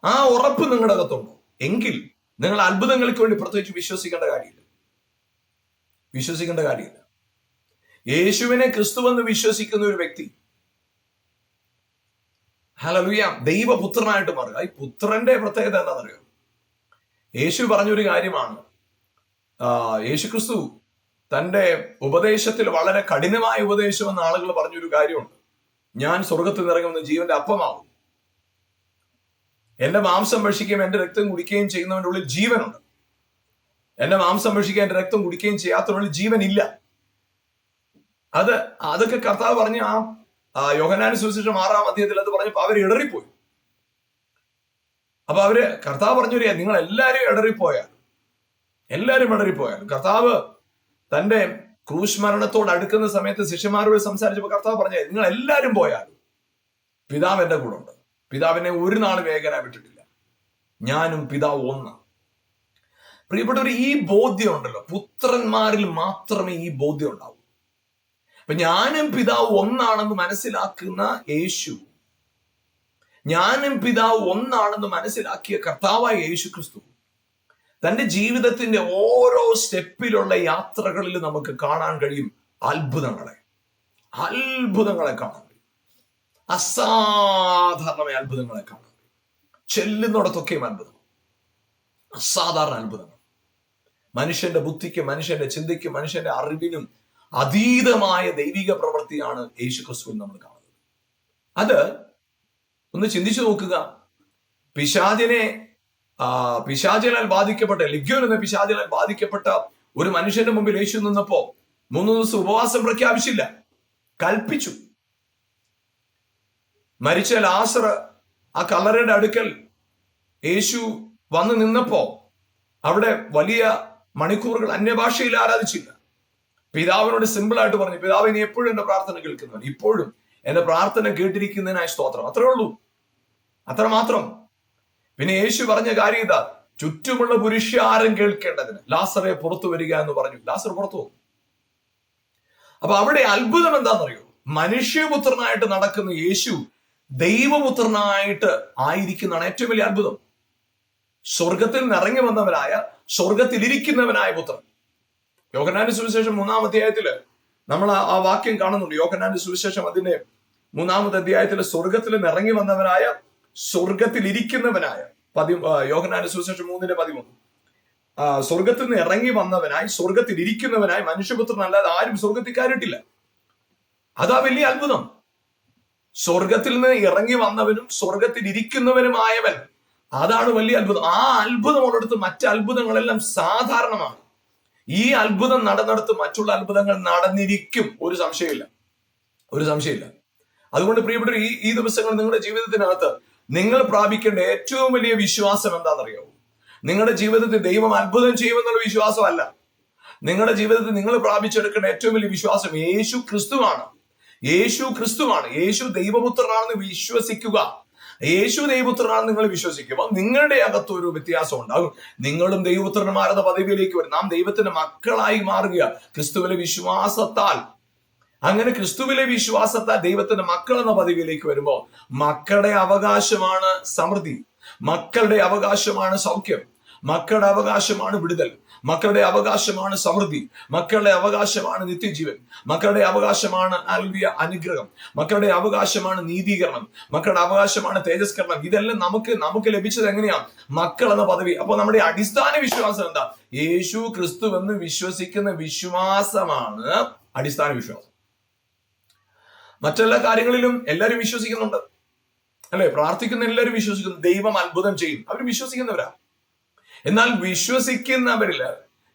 A: ആ ഉറപ്പ് നിങ്ങളുടെ അകത്തുണ്ടോ? എങ്കിൽ നിങ്ങൾ അത്ഭുതങ്ങൾക്ക് വേണ്ടി പ്രത്യേകിച്ച് വിശ്വസിക്കേണ്ട കാര്യമില്ല. യേശുവിനെ ക്രിസ്തുവെന്ന് വിശ്വസിക്കുന്ന ഒരു വ്യക്തി ഹല്ലേലൂയ ദൈവപുത്രനായിട്ട് മാറുക. ഈ പുത്രന്റെ പ്രത്യേകത എന്താണെന്നറിയോ? യേശു പറഞ്ഞൊരു കാര്യമാണ്. യേശു ക്രിസ്തു തന്റെ ഉപദേശത്തിൽ വളരെ കഠിനമായ ഉപദേശം എന്ന ആളുകൾ പറഞ്ഞൊരു കാര്യമുണ്ട്. ഞാൻ സ്വർഗത്തിൽ നിറങ്ങുന്ന ജീവന്റെ അപ്പമാകും. എന്റെ മാംസം ഭക്ഷിക്കുകയും എന്റെ രക്തം കുടിക്കുകയും ചെയ്യുന്നവന്റെ ഉള്ളിൽ ജീവനുണ്ട്. എന്റെ മാംസം ഭക്ഷിക്കുക എന്റെ രക്തം കുടിക്കുകയും ചെയ്യാത്തവനുള്ളിൽ ജീവനില്ല. അതൊക്കെ കർത്താവ് പറഞ്ഞ ആ യോഹന്നാന്റെ സുവിശേഷം 6-ാം അധ്യായത്തിൽ അത് പറഞ്ഞപ്പോ അവർ ഇടറിപ്പോയി. അപ്പൊ കർത്താവ് പറഞ്ഞു, നിങ്ങൾ എല്ലാവരും ഇടറിപ്പോയാലും കർത്താവ് തന്റെ ക്രൂശ് മരണത്തോട് അടുക്കുന്ന സമയത്ത് ശിഷ്യന്മാരോട് സംസാരിച്ചപ്പോൾ കർത്താവ് പറഞ്ഞു, നിങ്ങൾ എല്ലാവരും പോയാലും പിതാവ് എന്റെ കൂടെ ഉണ്ട്. പിതാവിനെ ഒരു നാളും ഏകനായി വിട്ടിട്ടില്ല. ഞാനും പിതാവ് ഒന്ന്. പ്രിയപ്പെട്ടവർ, ഈ ബോധ്യം ഉണ്ടല്ലോ, പുത്രന്മാരിൽ മാത്രമേ ഈ ബോധ്യം ഉണ്ടാവൂ. അപ്പൊ ഞാനും പിതാവ് ഒന്നാണെന്ന് മനസ്സിലാക്കുന്ന യേശു, ഞാനും പിതാവ് ഒന്നാണെന്ന് മനസ്സിലാക്കിയ കർത്താവായ യേശു ക്രിസ്തു തന്റെ ജീവിതത്തിന്റെ ഓരോ സ്റ്റെപ്പിലുള്ള യാത്രകളിൽ നമുക്ക് കാണാൻ കഴിയും അത്ഭുതങ്ങളെ കാണാൻ കഴിയും. അസാധാരണമായ അത്ഭുതങ്ങളെ കാണാൻ കഴിയും. ചെല്ലുന്നിടത്തൊക്കെയും അത്ഭുതം, അസാധാരണ അത്ഭുതങ്ങൾ. മനുഷ്യന്റെ ബുദ്ധിക്ക്, മനുഷ്യന്റെ ചിന്തയ്ക്കും, മനുഷ്യന്റെ അറിവിനും അതീതമായ ദൈവിക പ്രവൃത്തിയാണ് യേശു ക്രിസ്തുവിൽ നമ്മൾ കാണുന്നത്. അത് ഒന്ന് ചിന്തിച്ചു നോക്കുക. പിശാചിനാൽ ബാധിക്കപ്പെട്ട ലിഗ്യോൻ എന്ന പിശാചിനാൽ ബാധിക്കപ്പെട്ട ഒരു മനുഷ്യന്റെ മുമ്പിൽ യേശു നിന്നപ്പോ 3 ദിവസം ഉപവാസം പ്രഖ്യാപിച്ചില്ല, കൽപ്പിച്ചു. മരിച്ച ലാസർ ആ കല്ലറയുടെ അടുക്കൽ യേശു വന്നു നിന്നപ്പോ അവിടെ വലിയ മണിക്കൂറുകൾ അന്യഭാഷയിൽ ആരാധിച്ചില്ല. പിതാവിനോട് സിമ്പിൾ ആയിട്ട് പറഞ്ഞു, പിതാവ് ഇനി എപ്പോഴും എന്റെ പ്രാർത്ഥന കേൾക്കുന്നവൻ, ഇപ്പോഴും എന്റെ പ്രാർത്ഥന കേട്ടിരിക്കുന്നതിനായി സ്തോത്രം. അത്രേ ഉള്ളൂ, അത്രമാത്രം. പിന്നെ യേശു പറഞ്ഞ കാര്യം ഇതാ, ചുറ്റുമുള്ള പുരുഷാരം കേൾക്കേണ്ടതിന് ലാസറെ പുറത്തു വരിക എന്ന് പറഞ്ഞു. ലാസർ പുറത്തു പോകും. അപ്പൊ അവിടെ അത്ഭുതം എന്താണെന്നറിയോ? മനുഷ്യപുത്രനായിട്ട് നടക്കുന്ന യേശു ദൈവപുത്രനായിട്ട് ആയിരിക്കുന്നതാണ് ഏറ്റവും വലിയ അത്ഭുതം. സ്വർഗത്തിൽ നിറങ്ങി വന്നവനായ, സ്വർഗത്തിലിരിക്കുന്നവനായ പുത്രൻ. യോഹന്നാന്റെ സുവിശേഷം 3-ാം അധ്യായത്തില് നമ്മൾ ആ വാക്യം കാണുന്നുണ്ട്. യോഹന്നാന്റെ സുവിശേഷം അതിന്റെ 3-ാമത്തെ അധ്യായത്തില് സ്വർഗത്തിൽ നിറങ്ങി വന്നവനായ, സ്വർഗത്തിലിരിക്കുന്നവനായ, യോഹന്നാന്റെ സുവിശേഷം 3:13, സ്വർഗത്തിൽ നിന്ന് ഇറങ്ങി വന്നവനായി, സ്വർഗത്തിലിരിക്കുന്നവനായി മനുഷ്യപുത്രൻ അല്ലാതെ ആരും സ്വർഗത്തിൽ കയറിയിട്ടില്ല. അതാ വലിയ അത്ഭുതം. സ്വർഗത്തിൽ നിന്ന് ഇറങ്ങി വന്നവനും സ്വർഗത്തിൽ ഇരിക്കുന്നവനുമായവൻ, അതാണ് വലിയ അത്ഭുതം. ആ അത്ഭുതമോടടുത്ത് മറ്റ് അത്ഭുതങ്ങളെല്ലാം സാധാരണമാണ്. ഈ അത്ഭുതം നടന്നിടത്ത് മറ്റുള്ള അത്ഭുതങ്ങൾ നടന്നിരിക്കും, ഒരു സംശയമില്ല. അതുകൊണ്ട് പ്രിയപ്പെട്ട ഈ ദിവസങ്ങൾ നിങ്ങളുടെ ജീവിതത്തിനകത്ത് നിങ്ങൾ പ്രാപിക്കേണ്ട ഏറ്റവും വലിയ വിശ്വാസം എന്താണെന്നറിയാവൂ? നിങ്ങളുടെ ജീവിതത്തിൽ ദൈവം അത്ഭുതം ചെയ്യുമെന്നുള്ള വിശ്വാസമല്ല. നിങ്ങളുടെ ജീവിതത്തിൽ നിങ്ങൾ പ്രാപിച്ചെടുക്കേണ്ട ഏറ്റവും വലിയ വിശ്വാസം യേശു ക്രിസ്തുവാണ്. യേശു ദൈവപുത്രനാണെന്ന് വിശ്വസിക്കുക. യേശു ദൈവപുത്രനാണെന്ന് നിങ്ങൾ വിശ്വസിക്കുമ്പോൾ നിങ്ങളുടെ അകത്ത് ഒരു വ്യത്യാസം ഉണ്ടാകും. നിങ്ങളും ദൈവപുത്രന്മാരെന്ന പദവിയിലേക്ക് വരും. നാം ദൈവത്തിന്റെ മക്കളായി മാറുക ക്രിസ്തുവിലെ വിശ്വാസത്താൽ. അങ്ങനെ ക്രിസ്തുവിലെ വിശ്വാസത്താൽ ദൈവത്തിന്റെ മക്കൾ എന്ന പദവിയിലേക്ക് വരുമ്പോൾ മക്കളുടെ അവകാശമാണ് സമൃദ്ധി, മക്കളുടെ അവകാശമാണ് സൗഖ്യം, മക്കളുടെ അവകാശമാണ് വിടുതൽ, മക്കളുടെ അവകാശമാണ് സമൃദ്ധി, മക്കളുടെ അവകാശമാണ് നിത്യജീവൻ, മക്കളുടെ അവകാശമാണ് അനുഗ്രഹം, മക്കളുടെ അവകാശമാണ് നീതീകരണം, മക്കളുടെ അവകാശമാണ് തേജസ്കരണം. ഇതെല്ലാം നമുക്ക് ലഭിച്ചത് എങ്ങനെയാ? മക്കൾ എന്ന പദവി. അപ്പൊ നമ്മുടെ അടിസ്ഥാന വിശ്വാസം എന്താ? യേശു ക്രിസ്തു എന്ന് വിശ്വസിക്കുന്ന വിശ്വാസമാണ് അടിസ്ഥാന വിശ്വാസം. മറ്റെല്ലാ കാര്യങ്ങളിലും എല്ലാവരും വിശ്വസിക്കുന്നുണ്ട്, അല്ലെ? പ്രാർത്ഥിക്കുന്ന എല്ലാവരും വിശ്വസിക്കുന്നു, ദൈവം അത്ഭുതം ചെയ്യും, അവർ വിശ്വസിക്കുന്നവരാ. എന്നാൽ വിശ്വസിക്കുന്നവരില്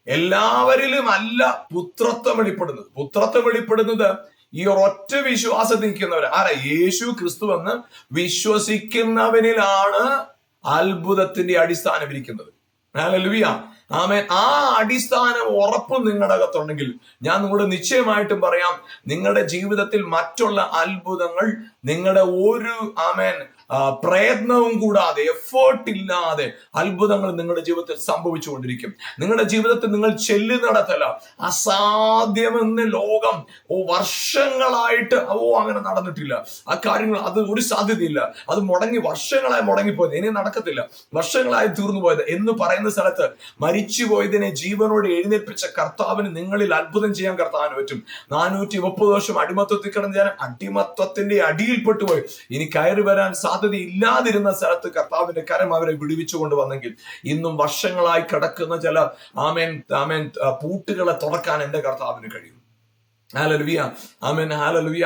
A: എല്ലാവരിലും അല്ല പുത്രത്വം വെളിപ്പെടുന്നത്. പുത്രത്വം വെളിപ്പെടുന്നത് ഈ ഒരൊറ്റ വിശ്വാസത്തിൽ നിൽക്കുന്നവർ. ആരാ? യേശു ക്രിസ്തു എന്ന് വിശ്വസിക്കുന്നവനിലാണ് അത്ഭുതത്തിന്റെ അടിസ്ഥാനം ഇരിക്കുന്നത്. ഹല്ലേലൂയ, ആമേൻ. ആ അടിസ്ഥാനം ഉറപ്പും നിങ്ങളുടെ അകത്തുണ്ടെങ്കിൽ ഞാൻ നിങ്ങളോട് നിശ്ചയമായിട്ടും പറയാം, നിങ്ങളുടെ ജീവിതത്തിൽ മറ്റുള്ള അത്ഭുതങ്ങൾ നിങ്ങളുടെ ഒരു പ്രയത്നവും കൂടാതെ, എഫേർട്ട് ഇല്ലാതെ അത്ഭുതങ്ങൾ നിങ്ങളുടെ ജീവിതത്തിൽ സംഭവിച്ചുകൊണ്ടിരിക്കും. നിങ്ങളുടെ ജീവിതത്തിൽ നിങ്ങൾ ചെല്ലുന്നിടത്തല്ല അസാധ്യമെന്ന് ലോകം വർഷങ്ങളായിട്ട് അങ്ങനെ നടന്നിട്ടില്ല, ആ കാര്യങ്ങൾ അത് ഒരു സാധ്യതയില്ല, അത് വർഷങ്ങളായി മുടങ്ങിപ്പോയത്, ഇനി നടക്കത്തില്ല, വർഷങ്ങളായി തീർന്നു പോയത് എന്ന് പറയുന്ന സ്ഥലത്ത് മരിച്ചുപോയതിനെ ജീവനോട് എഴുന്നേൽപ്പിച്ച കർത്താവിന് നിങ്ങളിൽ അത്ഭുതം ചെയ്യാൻ കർത്താവിന് പറ്റും. 430 വർഷം അടിമത്വത്തിൽ കിടന്ന ഞാൻ അടിമത്വത്തിന്റെ അടിയിൽപ്പെട്ടു പോയി, ഇനി കയറി വരാൻ ഇല്ലാതിരുന്ന സ്ഥലത്ത് കർത്താവിന്റെ കരം അവരെ വിടുവിച്ചു കൊണ്ടുവന്നെങ്കിൽ ഇന്നും വർഷങ്ങളായി കിടക്കുന്ന ചില പൂട്ടുകളെ തുറക്കാൻ എന്റെ കർത്താവിന് കഴിയും. ഹല്ലേലൂയ, ആമേൻ, ഹല്ലേലൂയ.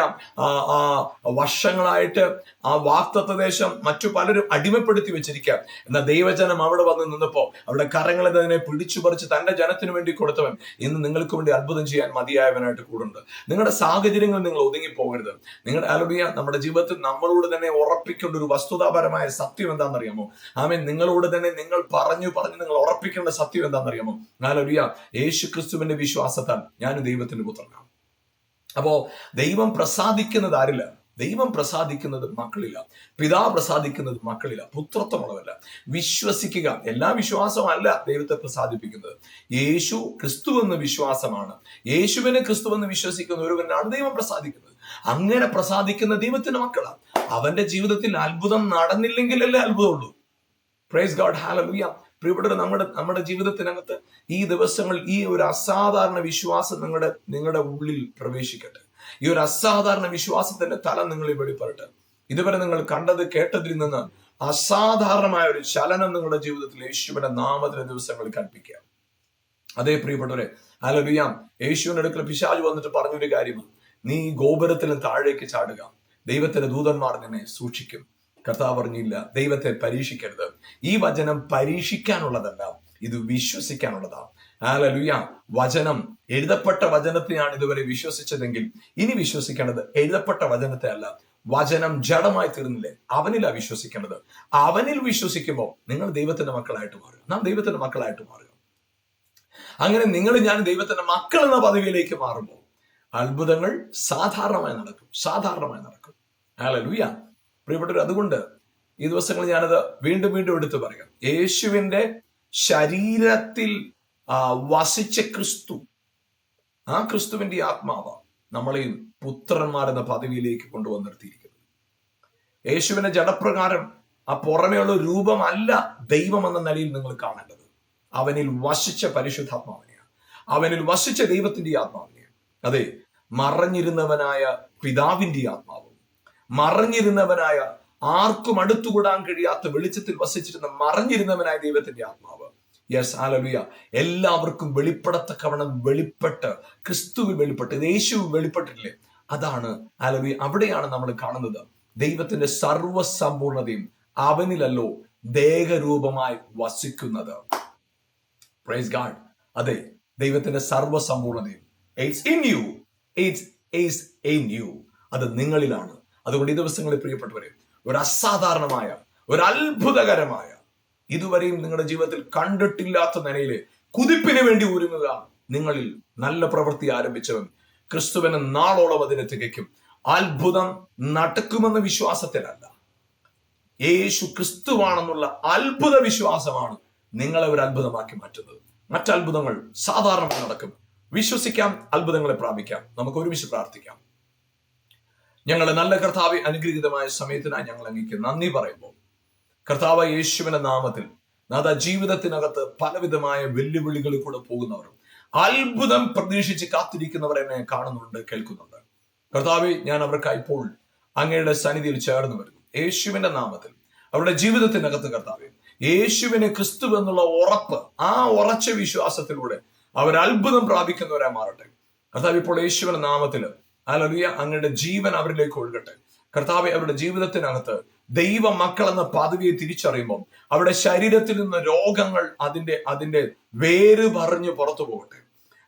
A: വർഷങ്ങളായിട്ട് ആ വാഗ്ദത്ത ദേശം മറ്റു പലരും അടിമപ്പെടുത്തി വെച്ചിരിക്കുക. എന്നാൽ ദൈവജനം അവിടെ വന്ന് നിന്നപ്പോ അവിടെ കരങ്ങളെ തന്നെ പിടിച്ചു പറിച്ച് തന്റെ ജനത്തിന് വേണ്ടി കൊടുത്തവൻ ഇന്ന് നിങ്ങൾക്ക് വേണ്ടി അത്ഭുതം ചെയ്യാൻ മതിയായവനായിട്ട് കൂടുണ്ട്. നിങ്ങളുടെ സാഹചര്യങ്ങൾ നിങ്ങൾ ഒതുങ്ങിപ്പോകരുത്. നിങ്ങളുടെ ഹല്ലേലൂയ, നമ്മുടെ ജീവിതത്തിൽ നമ്മളോട് തന്നെ ഉറപ്പിക്കേണ്ട ഒരു വസ്തുതാപരമായ സത്യം എന്താണെന്നറിയാമോ? ആമേൻ, നിങ്ങളോട് തന്നെ നിങ്ങൾ പറഞ്ഞു നിങ്ങൾ ഉറപ്പിക്കേണ്ട സത്യം എന്താണെന്നറിയാമോ? ഹല്ലേലൂയ, യേശു ക്രിസ്തുവിന്റെ വിശ്വാസത്താൽ ഞാൻ ദൈവത്തിന്റെ പുത്രനാണ്. അപ്പോ ദൈവം പ്രസാദിക്കുന്നത് ആരില്ല? ദൈവം പ്രസാദിക്കുന്നത് മക്കളില്ല, പിതാവ് പ്രസാദിക്കുന്നത് മക്കളില്ല, പുത്രത്വമുള്ളവല്ല. വിശ്വസിക്കുക. എല്ലാ വിശ്വാസവും അല്ല ദൈവത്തെ പ്രസാദിപ്പിക്കുന്നത്. യേശു ക്രിസ്തു എന്ന വിശ്വാസമാണ്. യേശുവിനെ ക്രിസ്തു എന്ന് വിശ്വസിക്കുന്ന ഒരുവനാണ് ദൈവം പ്രസാദിക്കുന്നത്. അങ്ങനെ പ്രസാദിക്കുന്ന ദൈവത്തിന്റെ മക്കളാണ്. അവന്റെ ജീവിതത്തിൽ അത്ഭുതം നടന്നില്ലെങ്കിലല്ലേ അത്ഭുതമുള്ളൂ. Praise God, hallelujah. പ്രിയപ്പെട്ടവരെ, നമ്മുടെ ജീവിതത്തിനകത്ത് ഈ ദിവസങ്ങൾ ഈ ഒരു അസാധാരണ വിശ്വാസം നിങ്ങളുടെ ഉള്ളിൽ പ്രവേശിക്കട്ടെ. ഈ ഒരു അസാധാരണ വിശ്വാസത്തിന്റെ തലം നിങ്ങളിൽ വെളിപ്പെടട്ടെ. ഇതുവരെ നിങ്ങൾ കണ്ടത് കേട്ടതിൽ നിന്ന് അസാധാരണമായ ഒരു ചലനം നിങ്ങളുടെ ജീവിതത്തിൽ യേശുവിന്റെ നാമത്തിലെ ദിവസങ്ങളിൽ കൽപ്പിക്കുക. അതേ പ്രിയപ്പെട്ടവരെ, ഹല്ലേലൂയ. യേശുവിന്റെ അടുക്കൽ പിശാച് വന്നിട്ട് പറഞ്ഞൊരു കാര്യമാണ്, നീ ഗോപുരത്തിലും താഴേക്ക് ചാടുക, ദൈവത്തിന്റെ ദൂതന്മാർ നിന്നെ സൂക്ഷിക്കും. കർത്താവ് പറഞ്ഞില്ല, ദൈവത്തെ പരീക്ഷിക്കരുത്. ഈ വചനം പരീക്ഷിക്കാനുള്ളതല്ല, ഇത് വിശ്വസിക്കാനുള്ളതാണ്. ഹല്ലേലൂയ. വചനം, എഴുതപ്പെട്ട വചനത്തെയാണ് ഇതുവരെ വിശ്വസിച്ചതെങ്കിൽ ഇനി വിശ്വസിക്കേണ്ടത് എഴുതപ്പെട്ട വചനത്തെ അല്ല. വചനം ജഡമായി തീർന്നില്ലേ, അവനിലാ വിശ്വസിക്കേണ്ടത്. അവനിൽ വിശ്വസിക്കുമ്പോൾ നിങ്ങൾ ദൈവത്തിന്റെ മക്കളായിട്ട് മാറുക, നാം ദൈവത്തിന്റെ മക്കളായിട്ട് മാറുക. അങ്ങനെ ഞാൻ ദൈവത്തിന്റെ മക്കൾ എന്ന പദവിയിലേക്ക് മാറുമ്പോൾ അത്ഭുതങ്ങൾ സാധാരണമായി നടക്കും. ഹല്ലേലൂയ. പ്രിയപ്പെട്ടവർ, അതുകൊണ്ട് ഈ ദിവസങ്ങളിൽ ഞാനത് വീണ്ടും എടുത്തു പറയാം. യേശുവിന്റെ ശരീരത്തിൽ വസിച്ച ക്രിസ്തു, ആ ക്രിസ്തുവിന്റെ ആത്മാവ് നമ്മളെയും പുത്രന്മാരെന്ന പദവിയിലേക്ക് കൊണ്ടുവന്ന് നിർത്തിയിരിക്കുന്നത്. യേശുവിന്റെ ജഡപ്രകാരം ആ പുറമെയുള്ള രൂപമല്ല ദൈവം എന്ന നിലയിൽ നിങ്ങൾ കാണേണ്ടത്. അവനിൽ വസിച്ച പരിശുദ്ധാത്മാവിനെയാണ്, അവനിൽ വസിച്ച ദൈവത്തിന്റെ ആത്മാവിനെയാണ്. അതെ, മറഞ്ഞിരുന്നവനായ പിതാവിന്റെ ആത്മാവും, മറഞ്ഞിരുന്നവനായ ആർക്കും അടുത്തുകൂടാൻ കഴിയാത്ത വെളിച്ചത്തിൽ വസിച്ചിരുന്ന മറഞ്ഞിരുന്നവനായ ദൈവത്തിന്റെ ആത്മാവ്. Yes, hallelujah. എല്ലാവർക്കും വെളിപ്പെടത്തക്കവണ്ണം വെളിപ്പെട്ട്, ക്രിസ്തുവിൽ വെളിപ്പെട്ട്, യേശുവിൽ വെളിപ്പെട്ടിട്ടില്ലേ? അതാണ് ഹല്ലേലൂയ. അവിടെയാണ് നമ്മൾ കാണുന്നത് ദൈവത്തിന്റെ സർവ്വസമ്പൂർണതയും അവനിലല്ലോ ദേഹരൂപമായി വസിക്കുന്നത്. Praise God. അതെ, ദൈവത്തിന്റെ സർവ്വസമ്പൂർണതയും it's in you, it's is in you. അത് നിങ്ങളിലാണ്. അതുകൊണ്ട് ഈ ദിവസങ്ങളിൽ പ്രിയപ്പെട്ടവരെ, ഒരു അസാധാരണമായ, ഒരു അത്ഭുതകരമായ, ഇതുവരെയും നിങ്ങളുടെ ജീവിതത്തിൽ കണ്ടിട്ടില്ലാത്ത നിലയിലെ കുതിപ്പിന് വേണ്ടി ഒരുങ്ങുക. നിങ്ങളിൽ നല്ല പ്രവൃത്തി ആരംഭിച്ചവൻ ക്രിസ്തുവിനെ നാളോളം അതിനെ തികയ്ക്കും. അത്ഭുതം നടക്കുമെന്ന വിശ്വാസത്തിലല്ല, യേശു ക്രിസ്തുവാണെന്നുള്ള അത്ഭുത വിശ്വാസമാണ് നിങ്ങളെ ഒരു അത്ഭുതമാക്കി മാറ്റുന്നത്. മറ്റത്ഭുതങ്ങൾ സാധാരണമായി നടക്കും. വിശ്വസിക്കാം, അത്ഭുതങ്ങളെ പ്രാപിക്കാം. നമുക്ക് ഒരുമിച്ച് പ്രാർത്ഥിക്കാം. ഞങ്ങളുടെ നല്ല കർത്താവെ, അനുഗ്രഹീതമായ സമയത്തിനായി ഞങ്ങൾ അങ്ങേക്ക് നന്ദി പറയുമ്പോൾ, കർത്താവ് യേശുവിന്റെ നാമത്തിൽ നാഥ, ജീവിതത്തിനകത്ത് പലവിധമായ വെല്ലുവിളികളിൽ കൂടെ പോകുന്നവർ, അത്ഭുതം പ്രതീക്ഷിച്ച് കാത്തിരിക്കുന്നവർ എന്നെ കാണുന്നുണ്ട്, കേൾക്കുന്നുണ്ട്. കർത്താവെ, ഞാൻ അവർക്കായി ഇപ്പോൾ അങ്ങയുടെ സന്നിധിയിൽ ചേർന്ന് വരുന്നു. യേശുവിന്റെ നാമത്തിൽ അവരുടെ ജീവിതത്തിനകത്ത് കർത്താവെ, യേശുവിനെ ക്രിസ്തു എന്നുള്ള ഉറപ്പ്, ആ ഉറച്ച വിശ്വാസത്തിലൂടെ അവർ അത്ഭുതം പ്രാപിക്കുന്നവരായി മാറട്ടെ. കർത്താവ്, ഇപ്പോൾ യേശുവിന്റെ നാമത്തിൽ ഹല്ലേലൂയ, അങ്ങയുടെ ജീവൻ അവരിലേക്ക് ഒഴുകട്ടെ. കർത്താവെ, അവരുടെ ജീവിതത്തിനകത്ത് ദൈവ മക്കൾ എന്ന പദവിയെ തിരിച്ചറിയുമ്പോൾ അവരുടെ ശരീരത്തിൽ നിന്ന് രോഗങ്ങൾ അതിന്റെ വേര് പറഞ്ഞു പുറത്തു പോകട്ടെ.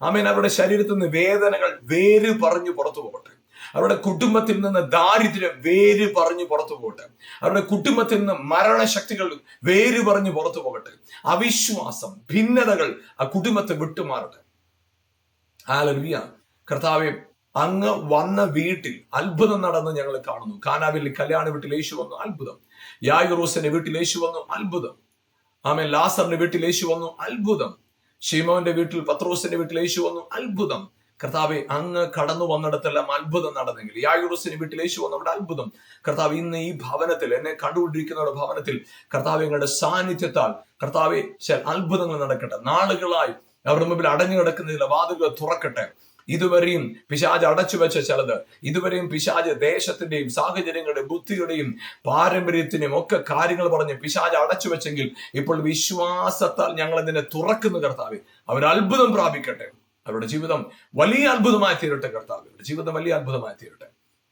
A: ആമേൻ. അവരുടെ ശരീരത്തിൽ നിന്ന് വേദനകൾ വേര് പറഞ്ഞു പുറത്തു പോകട്ടെ. അവരുടെ കുടുംബത്തിൽ നിന്ന് ദാരിദ്ര്യം വേര് പറഞ്ഞു പുറത്തു പോകട്ടെ. അവരുടെ കുടുംബത്തിൽ നിന്ന് മരണശക്തികൾ വേര് പറഞ്ഞു പുറത്തു പോകട്ടെ. അവിശ്വാസം, ഭിന്നതകൾ ആ കുടുംബത്തെ വിട്ടുമാറട്ടെ. ഹല്ലേലൂയ. കർത്താവെ, അങ്ങ് വന്ന വീട്ടിൽ അത്ഭുതം നടന്ന് ഞങ്ങൾ കാണുന്നു. കാനാവിൽ കല്യാണ വീട്ടിൽ യേശു വന്നു, അത്ഭുതം. യായിറോസിന്റെ വീട്ടിൽ യേശു വന്നു, അത്ഭുതം. ആമേൻ. ലാസറിന്റെ വീട്ടിൽ യേശു വന്നു, അത്ഭുതം. ശിമോന്റെ വീട്ടിൽ, പത്രോസിന്റെ വീട്ടിൽ യേശു വന്നു, അത്ഭുതം. കർത്താവെ, അങ്ങ് കടന്നു വന്നിടത്തെല്ലാം അത്ഭുതം നടന്നെങ്കിൽ, യായിറോസിന്റെ വീട്ടിൽ യേശു വന്നവിടെ അത്ഭുതം. കർത്താവ്, ഇന്ന് ഈ ഭവനത്തിൽ, എന്നെ കണ്ടുകൊണ്ടിരിക്കുന്നവരുടെ ഭവനത്തിൽ കർത്താവ് ഞങ്ങളുടെ സാന്നിധ്യത്താൽ കർത്താവെ അത്ഭുതങ്ങൾ നടക്കട്ടെ. നാളുകളായി അവരുടെ മുമ്പിൽ അടഞ്ഞു കിടക്കുന്ന വാതിലുകൾ തുറക്കട്ടെ. ഇതുവരെയും പിശാച് അടച്ചു വെച്ച ചിലത്, ഇതുവരെയും പിശാച് ദേശത്തിന്റെയും സാഹചര്യങ്ങളുടെയും ബുദ്ധിയുടെയും പാരമ്പര്യത്തിന്റെയും ഒക്കെ കാര്യങ്ങൾ പറഞ്ഞ് പിശാച് അടച്ചു വെച്ചെങ്കിൽ ഇപ്പോൾ വിശ്വാസത്താൽ ഞങ്ങൾ ഇതിനെ തുറക്കുന്നു. കർത്താവെ, അവർ അത്ഭുതം പ്രാപിക്കട്ടെ. അവരുടെ ജീവിതം വലിയ അത്ഭുതമായി തീരട്ടെ. കർത്താവ്, അവരുടെ ജീവിതം വലിയ അത്ഭുതമായി തീരട്ടെ.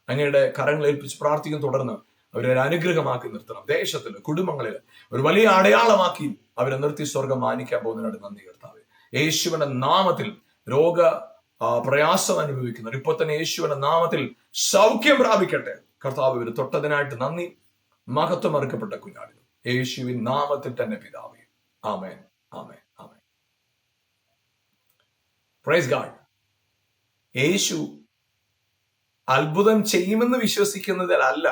A: അങ്ങയുടെ കരങ്ങൾ ഏൽപ്പിച്ച് പ്രാർത്ഥിക്കും. തുടർന്ന് അവരെ ഒരു അനുഗ്രഹമാക്കി നിർത്തണം. ദേശത്തിൽ, കുടുംബങ്ങളിൽ ഒരു വലിയ അടയാളമാക്കി അവരെ നിർത്തി സ്വർഗം മാനിക്കാൻ പോകുന്നതിനായിട്ട് നന്ദി കർത്താവെ. യേശുവിന്റെ നാമത്തിൽ രോഗ പ്രയാസം അനുഭവിക്കുന്നവർ ഇപ്പോൾ തന്നെ യേശുവിന്റെ നാമത്തിൽ സൗഖ്യം പ്രാപിക്കട്ടെ. കർത്താവ്, ഇവർ തൊട്ടതിനായിട്ട് നന്ദി. മഹത്വം അർക്കപ്പെട്ട കുഞ്ഞാടിന് യേശുവിൻ നാമത്തിൽ തന്നെ പിതാവേ, ആമേൻ, ആമേൻ, ആമേൻ. Praise God. യേശു അത്ഭുതം ചെയ്യുമെന്ന് വിശ്വസിക്കുന്നതിലല്ല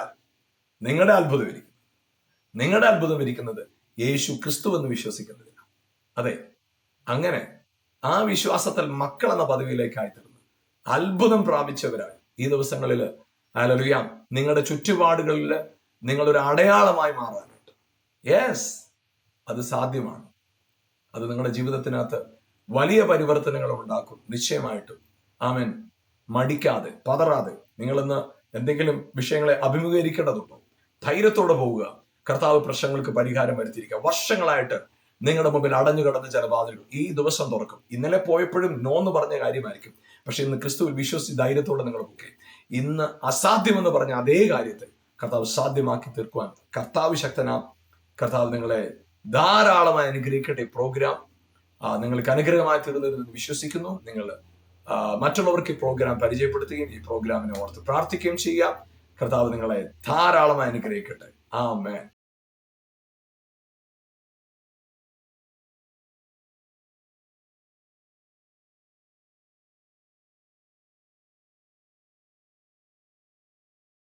A: നിങ്ങളുടെ അത്ഭുതം ഇരിക്കുന്നത്. നിങ്ങളുടെ അത്ഭുതം ഇരിക്കുന്നത് യേശു ക്രിസ്തു എന്ന് വിശ്വസിക്കുന്നതിലാണ്. അതെ, അങ്ങനെ ആ വിശ്വാസത്തിൽ മക്കൾ എന്ന പദവിയിലേക്കായി തീർന്നു അത്ഭുതം പ്രാപിച്ചവരായി ഈ ദിവസങ്ങളിൽ ഹല്ലേലൂയ നിങ്ങളുടെ ചുറ്റുപാടുകളിൽ നിങ്ങളൊരു അടയാളമായി മാറാനായിട്ട്, യെസ്, അത് സാധ്യമാണ്. അത് നിങ്ങളുടെ ജീവിതത്തിനകത്ത് വലിയ പരിവർത്തനങ്ങൾ ഉണ്ടാക്കും നിശ്ചയമായിട്ടും. ആമേൻ. മടിക്കാതെ, പതറാതെ. നിങ്ങളിന്ന് എന്തെങ്കിലും വിഷയങ്ങളെ അഭിമുഖീകരിക്കേണ്ടതുണ്ടോ? ധൈര്യത്തോടെ പോവുക. കർത്താവ് പ്രശ്നങ്ങൾക്ക് പരിഹാരം വരുത്തിയിരിക്കുക. വർഷങ്ങളായിട്ട് നിങ്ങളുടെ മുമ്പിൽ അടഞ്ഞു കിടന്ന ചില വാതിലുകൾ ഈ ദിവസം തുറക്കും. ഇന്നലെ പോയപ്പോഴും നോന്ന് പറഞ്ഞ കാര്യമായിരിക്കും, പക്ഷെ ഇന്ന് ക്രിസ്തുവിൽ വിശ്വസിച്ച് ധൈര്യത്തോടെ നിങ്ങൾ പൊക്കെ. ഇന്ന് അസാധ്യമെന്ന് പറഞ്ഞ അതേ കാര്യത്തെ കർത്താവ് സാധ്യമാക്കി തീർക്കുവാൻ കർത്താവ് ശക്തനാം. കർത്താവ് നിങ്ങളെ ധാരാളമായി അനുഗ്രഹിക്കട്ടെ. പ്രോഗ്രാം നിങ്ങൾക്ക് അനുഗ്രഹമായി തീർന്നതെന്ന് വിശ്വസിക്കുന്നു. നിങ്ങൾ മറ്റുള്ളവർക്ക് ഈ പ്രോഗ്രാം പരിചയപ്പെടുത്തുകയും ഈ പ്രോഗ്രാമിനെ ഓർത്ത് പ്രാർത്ഥിക്കുകയും ചെയ്യാം. കർത്താവ് നിങ്ങളെ ധാരാളമായി അനുഗ്രഹിക്കട്ടെ. ആമേൻ.